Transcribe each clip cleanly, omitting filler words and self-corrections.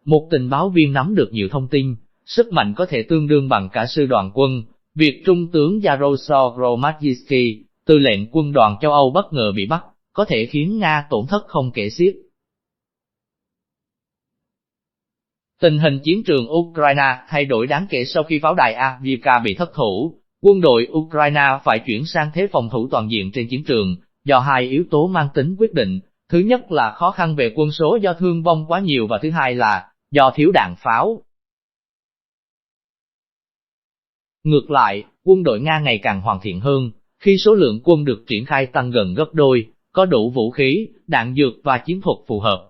Một tình báo viên nắm được nhiều thông tin, sức mạnh có thể tương đương bằng cả sư đoàn quân. Việc Trung tướng Yaroslav Romanitsky, tư lệnh quân đoàn châu Âu bất ngờ bị bắt, có thể khiến Nga tổn thất không kể xiết. Tình hình chiến trường Ukraine thay đổi đáng kể sau khi pháo đài Avdiivka bị thất thủ. Quân đội Ukraine phải chuyển sang thế phòng thủ toàn diện trên chiến trường, do hai yếu tố mang tính quyết định. Thứ nhất là khó khăn về quân số do thương vong quá nhiều và thứ hai là do thiếu đạn pháo. Ngược lại, quân đội Nga ngày càng hoàn thiện hơn, khi số lượng quân được triển khai tăng gần gấp đôi, có đủ vũ khí, đạn dược và chiến thuật phù hợp.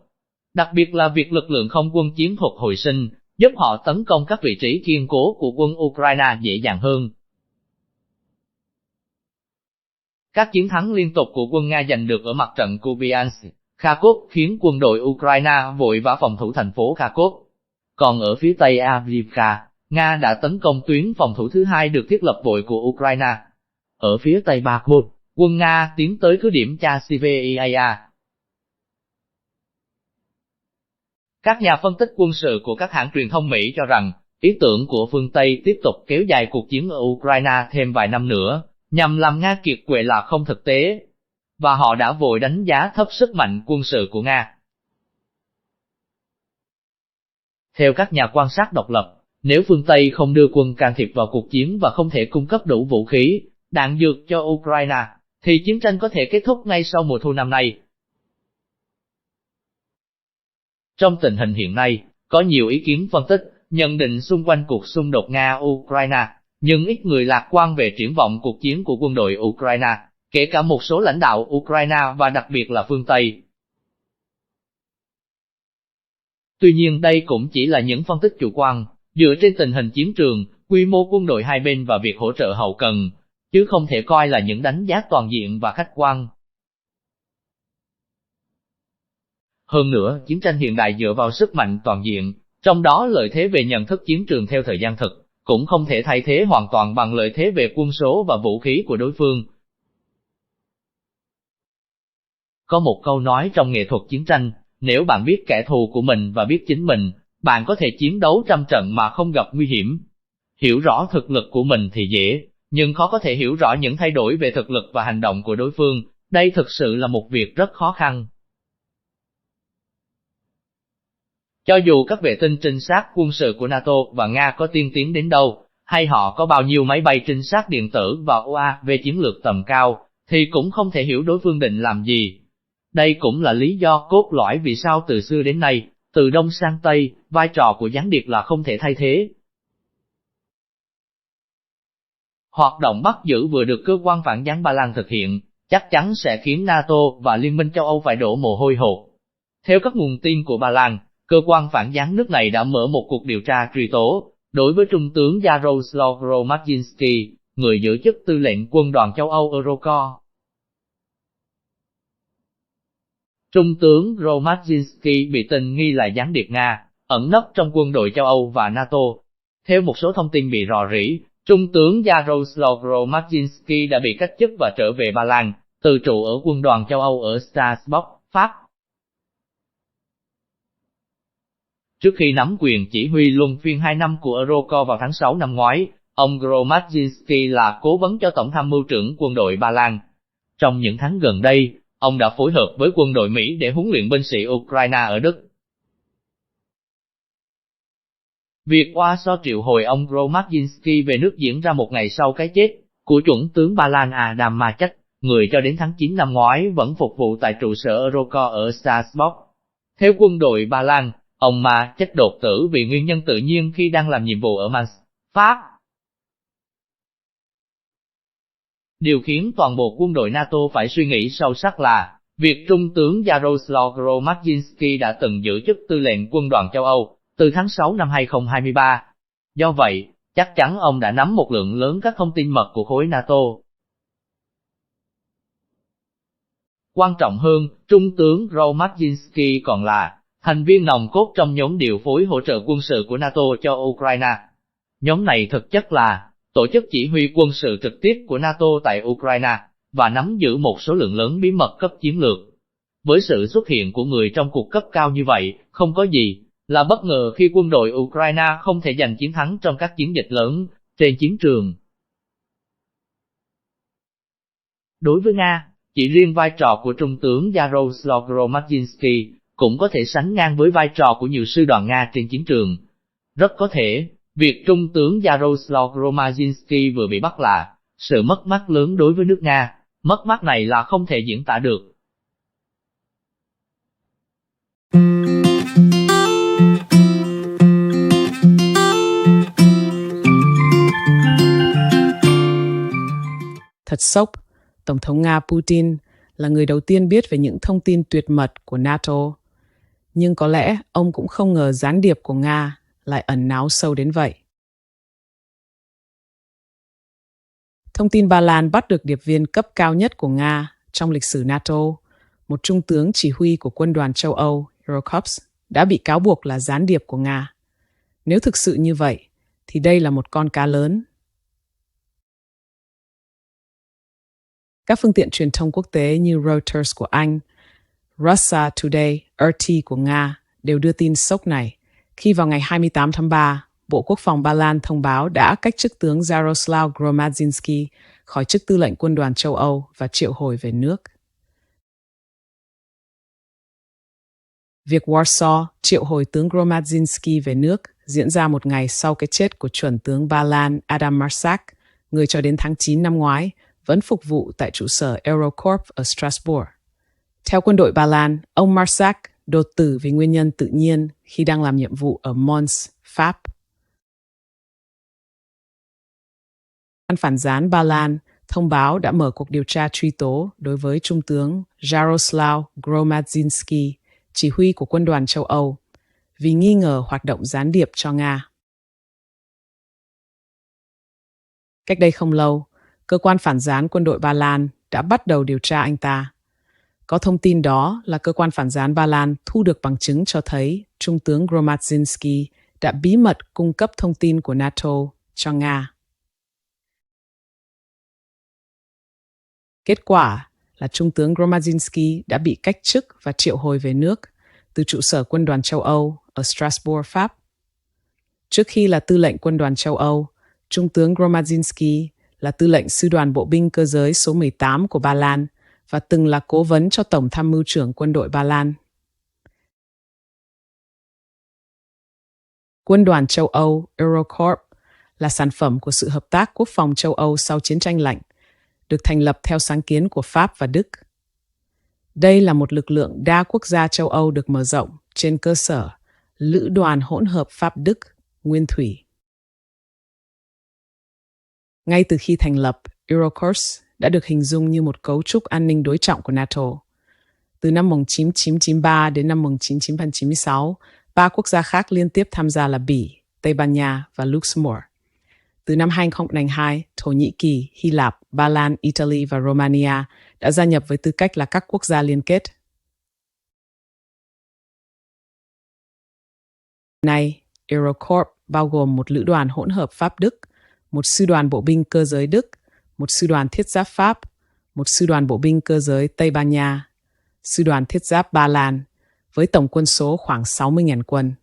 Đặc biệt là việc lực lượng không quân chiến thuật hồi sinh, giúp họ tấn công các vị trí kiên cố của quân Ukraine dễ dàng hơn. Các chiến thắng liên tục của quân Nga giành được ở mặt trận Kupiansk, Kharkov khiến quân đội Ukraine vội vã phòng thủ thành phố Kharkov. Còn ở phía tây Avdiivka, Nga đã tấn công tuyến phòng thủ thứ hai được thiết lập vội của Ukraine. Ở phía tây Bakhmut, quân Nga tiến tới cứ điểm Chasiveia. Các nhà phân tích quân sự của các hãng truyền thông Mỹ cho rằng, ý tưởng của phương Tây tiếp tục kéo dài cuộc chiến ở Ukraine thêm vài năm nữa, nhằm làm Nga kiệt quệ là không thực tế, và họ đã vội đánh giá thấp sức mạnh quân sự của Nga. Theo các nhà quan sát độc lập, nếu phương Tây không đưa quân can thiệp vào cuộc chiến và không thể cung cấp đủ vũ khí, đạn dược cho Ukraine, thì chiến tranh có thể kết thúc ngay sau mùa thu năm nay. Trong tình hình hiện nay, có nhiều ý kiến phân tích, nhận định xung quanh cuộc xung đột Nga-Ukraine, nhưng ít người lạc quan về triển vọng cuộc chiến của quân đội Ukraine, kể cả một số lãnh đạo Ukraine và đặc biệt là phương Tây. Tuy nhiên đây cũng chỉ là những phân tích chủ quan, dựa trên tình hình chiến trường, quy mô quân đội hai bên và việc hỗ trợ hậu cần, chứ không thể coi là những đánh giá toàn diện và khách quan. Hơn nữa, chiến tranh hiện đại dựa vào sức mạnh toàn diện, trong đó lợi thế về nhận thức chiến trường theo thời gian thực, cũng không thể thay thế hoàn toàn bằng lợi thế về quân số và vũ khí của đối phương. Có một câu nói trong nghệ thuật chiến tranh, nếu bạn biết kẻ thù của mình và biết chính mình, bạn có thể chiến đấu trăm trận mà không gặp nguy hiểm. Hiểu rõ thực lực của mình thì dễ, nhưng khó có thể hiểu rõ những thay đổi về thực lực và hành động của đối phương, đây thực sự là một việc rất khó khăn. Cho dù các vệ tinh trinh sát quân sự của NATO và Nga có tiên tiến đến đâu, hay họ có bao nhiêu máy bay trinh sát điện tử và UAV chiến lược tầm cao, thì cũng không thể hiểu đối phương định làm gì. Đây cũng là lý do cốt lõi vì sao từ xưa đến nay, từ Đông sang Tây, vai trò của gián điệp là không thể thay thế. Hoạt động bắt giữ vừa được cơ quan phản gián Ba Lan thực hiện, chắc chắn sẽ khiến NATO và Liên minh châu Âu phải đổ mồ hôi hột. Theo các nguồn tin của Ba Lan, cơ quan phản gián nước này đã mở một cuộc điều tra truy tố đối với Trung tướng Yaroslav Romanitsky, người giữ chức tư lệnh quân đoàn châu Âu Eurocorps. Trung tướng Romanitsky bị tình nghi là gián điệp Nga, ẩn nấp trong quân đội châu Âu và NATO. Theo một số thông tin bị rò rỉ, Trung tướng Yaroslav Romanitsky đã bị cách chức và trở về Ba Lan, từ trụ ở quân đoàn châu Âu ở Strasbourg, Pháp. Trước khi nắm quyền chỉ huy luân phiên 2 năm của Eurocorps vào tháng 6 năm ngoái, ông Romanitsky là cố vấn cho Tổng tham mưu trưởng quân đội Ba Lan. Trong những tháng gần đây, ông đã phối hợp với quân đội Mỹ để huấn luyện binh sĩ Ukraine ở Đức. Việc Warsaw triệu hồi ông Romanitsky về nước diễn ra một ngày sau cái chết của chuẩn tướng Ba Lan Adam Machak, người cho đến tháng 9 năm ngoái vẫn phục vụ tại trụ sở Eurocorps ở Strasbourg. Theo quân đội Ba Lan, ông Machak đột tử vì nguyên nhân tự nhiên khi đang làm nhiệm vụ ở Mans, Pháp. Điều khiến toàn bộ quân đội NATO phải suy nghĩ sâu sắc là, việc Trung tướng Yaroslav Romanitsky đã từng giữ chức tư lệnh quân đoàn châu Âu, từ tháng 6 năm 2023. Do vậy, chắc chắn ông đã nắm một lượng lớn các thông tin mật của khối NATO. Quan trọng hơn, Trung tướng Romanitsky còn là thành viên nòng cốt trong nhóm điều phối hỗ trợ quân sự của NATO cho Ukraine. Nhóm này thực chất là tổ chức chỉ huy quân sự trực tiếp của NATO tại Ukraine, và nắm giữ một số lượng lớn bí mật cấp chiến lược. Với sự xuất hiện của người trong cuộc cấp cao như vậy, không có gì là bất ngờ khi quân đội Ukraine không thể giành chiến thắng trong các chiến dịch lớn trên chiến trường. Đối với Nga, chỉ riêng vai trò của Trung tướng Yaroslav Gromyzhinsky cũng có thể sánh ngang với vai trò của nhiều sư đoàn Nga trên chiến trường. Rất có thể, việc Trung tướng Yaroslav Gromyzhinsky vừa bị bắt là sự mất mát lớn đối với nước Nga, mất mát này là không thể diễn tả được. Thật sốc, Tổng thống Nga Putin là người đầu tiên biết về những thông tin tuyệt mật của NATO. Nhưng có lẽ ông cũng không ngờ gián điệp của Nga lại ẩn náu sâu đến vậy. Thông tin Ba Lan bắt được điệp viên cấp cao nhất của Nga trong lịch sử NATO, một trung tướng chỉ huy của quân đoàn châu Âu Eurocorps, đã bị cáo buộc là gián điệp của Nga. Nếu thực sự như vậy, thì đây là một con cá lớn. Các phương tiện truyền thông quốc tế như Reuters của Anh, Russia Today, RT của Nga đều đưa tin sốc này, khi vào ngày 28 tháng 3, Bộ Quốc phòng Ba Lan thông báo đã cách chức tướng Yaroslav Gromyzhinsky khỏi chức tư lệnh quân đoàn châu Âu và triệu hồi về nước. Việc Warsaw triệu hồi tướng Gromyzhinsky về nước diễn ra một ngày sau cái chết của chuẩn tướng Ba Lan Adam Marsak, người cho đến tháng 9 năm ngoái vẫn phục vụ tại trụ sở Eurocorps ở Strasbourg. Theo quân đội Ba Lan, ông Marsak đột tử vì nguyên nhân tự nhiên khi đang làm nhiệm vụ ở Mons, Pháp. Ban phản gián Ba Lan thông báo đã mở cuộc điều tra truy tố đối với Trung tướng Yaroslav Gromyzhinsky, chỉ huy của quân đoàn châu Âu, vì nghi ngờ hoạt động gián điệp cho Nga. Cách đây không lâu, cơ quan phản gián quân đội Ba Lan đã bắt đầu điều tra anh ta. Có thông tin đó là cơ quan phản gián Ba Lan thu được bằng chứng cho thấy Trung tướng Gromyzhinsky đã bí mật cung cấp thông tin của NATO cho Nga. Kết quả là Trung tướng Gromyzhinsky đã bị cách chức và triệu hồi về nước từ trụ sở quân đoàn châu Âu ở Strasbourg, Pháp. Trước khi là tư lệnh quân đoàn châu Âu, Trung tướng Gromyzhinsky là tư lệnh sư đoàn bộ binh cơ giới số 18 của Ba Lan và từng là cố vấn cho Tổng tham mưu trưởng quân đội Ba Lan. Quân đoàn châu Âu Eurocorps là sản phẩm của sự hợp tác quốc phòng châu Âu sau chiến tranh lạnh, được thành lập theo sáng kiến của Pháp và Đức. Đây là một lực lượng đa quốc gia châu Âu được mở rộng trên cơ sở Lữ đoàn hỗn hợp Pháp-Đức, Nguyên Thủy. Ngay từ khi thành lập, Eurocorps đã được hình dung như một cấu trúc an ninh đối trọng của NATO. Từ năm 1993 đến năm 1996, 3 quốc gia khác liên tiếp tham gia là Bỉ, Tây Ban Nha và Luxembourg. Từ năm 2002, Thổ Nhĩ Kỳ, Hy Lạp, Ba Lan, Italy và Romania đã gia nhập với tư cách là các quốc gia liên kết. Nay, Eurocorps bao gồm một lữ đoàn hỗn hợp Pháp-Đức, một sư đoàn bộ binh cơ giới Đức, một sư đoàn thiết giáp Pháp, một sư đoàn bộ binh cơ giới Tây Ban Nha, sư đoàn thiết giáp Ba Lan, với tổng quân số khoảng 60.000 quân.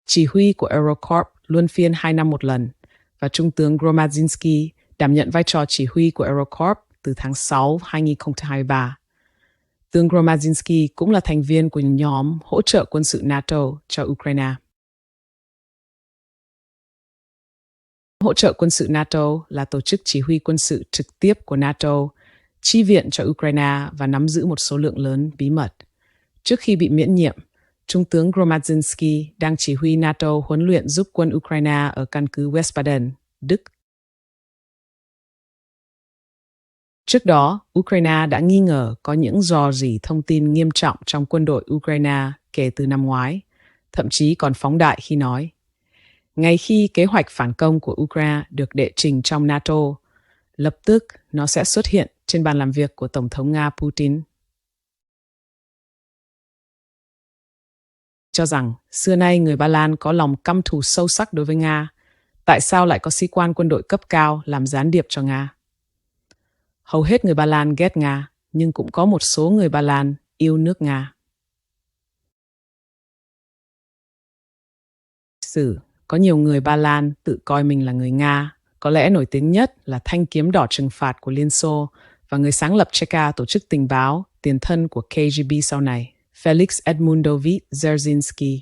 Chỉ huy của Eurocorps luân phiên 2 năm một lần, và Trung tướng Gromyzhinsky đảm nhận vai trò chỉ huy của Eurocorps từ tháng 6 2023. Tướng Gromyzhinsky cũng là thành viên của nhóm hỗ trợ quân sự NATO cho Ukraine. Hỗ trợ quân sự NATO là tổ chức chỉ huy quân sự trực tiếp của NATO, chi viện cho Ukraine và nắm giữ một số lượng lớn bí mật. Trước khi bị miễn nhiệm, Trung tướng Gromyzhinsky đang chỉ huy NATO huấn luyện giúp quân Ukraine ở căn cứ Wiesbaden, Đức. Trước đó, Ukraine đã nghi ngờ có những rò rỉ thông tin nghiêm trọng trong quân đội Ukraine kể từ năm ngoái, thậm chí còn phóng đại khi nói: ngay khi kế hoạch phản công của Ukraine được đệ trình trong NATO, lập tức nó sẽ xuất hiện trên bàn làm việc của Tổng thống Nga Putin. Cho rằng xưa nay người Ba Lan có lòng căm thù sâu sắc đối với Nga, tại sao lại có sĩ quan quân đội cấp cao làm gián điệp cho Nga? Hầu hết người Ba Lan ghét Nga, nhưng cũng có một số người Ba Lan yêu nước Nga. Sử có nhiều người Ba Lan tự coi mình là người Nga, có lẽ nổi tiếng nhất là thanh kiếm đỏ trừng phạt của Liên Xô và người sáng lập Cheka, tổ chức tình báo, tiền thân của KGB sau này, Felix Edmundovich Dzerzhinsky.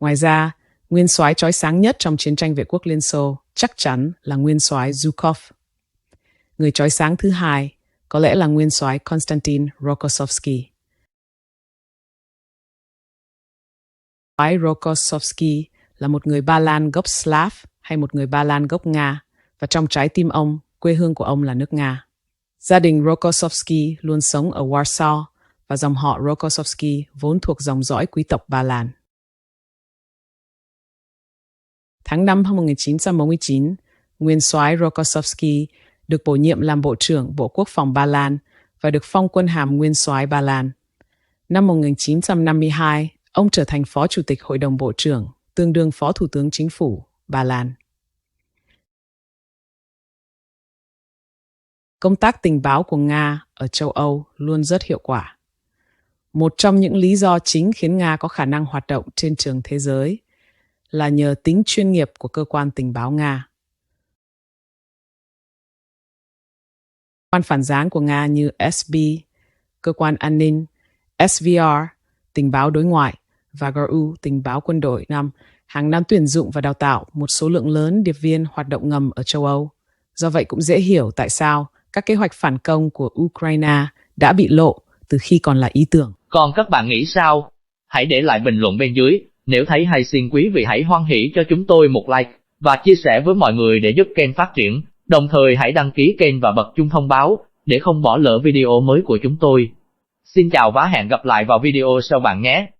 Ngoài ra, nguyên soái chói sáng nhất trong chiến tranh vệ quốc Liên Xô chắc chắn là nguyên soái Zhukov. Người chói sáng thứ hai có lẽ là nguyên soái Konstantin Rokossovsky. Soái Rokossovsky là một người Ba Lan gốc Slav hay một người Ba Lan gốc Nga, và trong trái tim ông, quê hương của ông là nước Nga. Gia đình Rokossovsky luôn sống ở Warsaw và dòng họ Rokossovsky vốn thuộc dòng dõi quý tộc Ba Lan. Tháng 5 năm 1949, nguyên soái Rokossovsky được bổ nhiệm làm Bộ trưởng Bộ Quốc phòng Ba Lan và được phong quân hàm nguyên soái Ba Lan. Năm 1952, ông trở thành Phó Chủ tịch Hội đồng Bộ trưởng, tương đương Phó Thủ tướng Chính phủ Ba Lan. Công tác tình báo của Nga ở châu Âu luôn rất hiệu quả. Một trong những lý do chính khiến Nga có khả năng hoạt động trên trường thế giới là nhờ tính chuyên nghiệp của cơ quan tình báo Nga. Cơ quan phản gián của Nga như SB, cơ quan an ninh, SVR, tình báo đối ngoại và GRU, tình báo quân đội hàng năm tuyển dụng và đào tạo một số lượng lớn điệp viên hoạt động ngầm ở châu Âu. Do vậy cũng dễ hiểu tại sao các kế hoạch phản công của Ukraine đã bị lộ từ khi còn là ý tưởng. Còn các bạn nghĩ sao? Hãy để lại bình luận bên dưới. Nếu thấy hay xin quý vị hãy hoan hỉ cho chúng tôi một like và chia sẻ với mọi người để giúp kênh phát triển. Đồng thời hãy đăng ký kênh và bật chuông thông báo để không bỏ lỡ video mới của chúng tôi. Xin chào và hẹn gặp lại vào video sau bạn nhé.